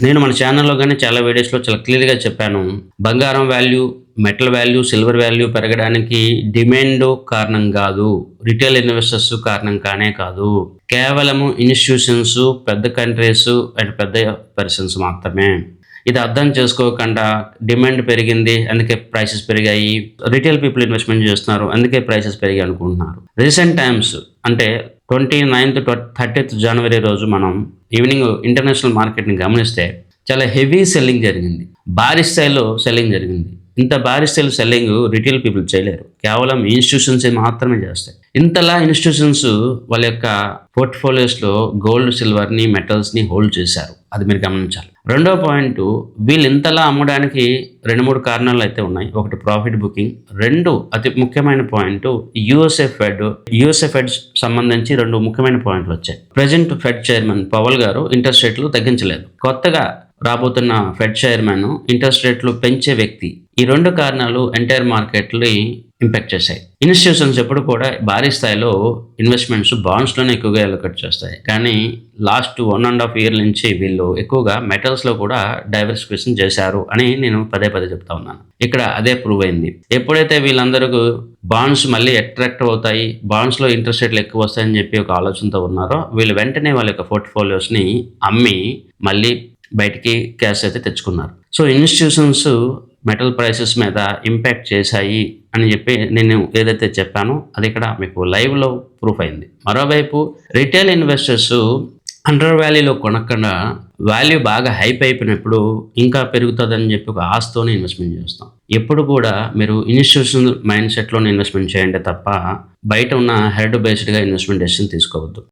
నేను మన ఛానల్‌లో గాని చాలా వీడియోస్‌లో చాలా క్లియర్‌గా చెప్పాను. బంగారం value, metal value, silver value పెరగడానికి డిమాండ్ కారణం గాదు. రిటైల్ ఇన్వెస్టర్స్ కారణం కానే కాదు. కేవలము ఇన్‌స్టిట్యూషన్స్, పెద్ద కంట్రీస్ అండ్ పెద్ద పర్సన్స్ మాత్రమే. ఇది అర్థం చేసుకోకుండా డిమాండ్ పెరిగింది, అందుకే ప్రైసెస్ పెరిగాయి. రిటైల్ పీపుల్ ఇన్వెస్ట్‌మెంట్ చేస్తున్నారు, అందుకే ప్రైసెస్ పెరిగాయి అనుకుంటున్నారు. రీసెంట్ టైమ్స్ అంటే 29th టు 30th జనవరి రోజు మనం ఈవినింగ్ ఇంటర్నేషనల్ మార్కెట్‌ని గమనిస్తే చాలా హెవీ సెల్లింగ్ జరిగింది. భారీ స్థాయిలో సెల్లింగ్ జరిగింది. ఇంత భారీ స్థాయిలో సెల్లింగ్ రిటైల్ పీపుల్ చేయలేరు. కేవలం ఇన్‌స్టిట్యూషన్స్ మాత్రమే చేస్తాయి. ఇంతలా ఇన్‌స్టిట్యూషన్స్ వాళ్ళ యొక్క పోర్ట్‌ఫోలియోస్‌లో గోల్డ్, సిల్వర్‌ని, మెటల్స్‌ని హోల్డ్ చేశారు. అది మీరు గమనించాలి. రెండో పాయింట్, వీళ్ళు ఇంతలా అమ్మడానికి 2, 3 కారణాలు అయితే ఉన్నాయి. ఒకటి ప్రాఫిట్ బుకింగ్. 2 అతి ముఖ్యమైన పాయింట్ యూఎస్ఏ ఫెడ్ సంబంధించి 2 ముఖ్యమైన పాయింట్లు వచ్చాయి. ప్రెజెంట్ ఫెడ్ చైర్మన్ పవల్ గారు ఇంట్రెస్ట్ రేట్లు తగ్గించలేదు. కొత్తగా రాబోతున్న ఫెడ్ చైర్మన్ ఇంట్రెస్ట్ రేట్లు పెంచే వ్యక్తి. ఈ 2 కారణాలు ఎంటైర్ మార్కెట్ని ఇంపాక్ట్ చేశాయి. ఇన్స్టిట్యూషన్స్ ఎప్పుడు కూడా భారీ స్థాయిలో ఇన్వెస్ట్మెంట్స్ బాండ్స్లోనే ఎక్కువగా అలొకేట్ చేస్తాయి. కానీ లాస్ట్ 1.5 ఇయర్ నుంచి వీళ్ళు ఎక్కువగా మెటల్స్లో కూడా డైవర్సిఫికేషన్ చేశారు అని నేను పదే పదే చెప్తా ఉన్నాను. ఇక్కడ అదే ప్రూవ్ అయింది. ఎప్పుడైతే వీళ్ళందరూ బాండ్స్ మళ్ళీ అట్రాక్టివ్ అవుతాయి, బాండ్స్లో ఇంట్రెస్ట్ రేట్లు ఎక్కువ వస్తాయని చెప్పి ఒక ఆలోచనతో ఉన్నారో వీళ్ళు వెంటనే వాళ్ళ యొక్క పోర్ట్ఫోలియోస్ని అమ్మి మళ్ళీ బయటికి క్యాష్ అయితే తెచ్చుకున్నారు. సో ఇన్స్టిట్యూషన్స్ మెటల్ ప్రైసెస్ మీద ఇంపాక్ట్ చేశాయి అని చెప్పి నేను ఏదైతే చెప్పానో అది ఇక్కడ మీకు లైవ్లో ప్రూఫ్ అయింది. మరోవైపు రిటైల్ ఇన్వెస్టర్స్ అండర్ వాల్యూలో కొనకుండా వాల్యూ బాగా హైప్ అయిపోయినప్పుడు ఇంకా పెరుగుతుందని చెప్పి ఒక ఆశతోనే ఇన్వెస్ట్మెంట్ చేస్తాం. ఎప్పుడు కూడా మీరు ఇన్స్టిట్యూషనల్ మైండ్ సెట్లోనే ఇన్వెస్ట్మెంట్ చేయండి తప్ప బయట ఉన్న హెడ్ బేస్డ్గా ఇన్వెస్ట్మెంట్ డెసిషన్ తీసుకోవద్దు.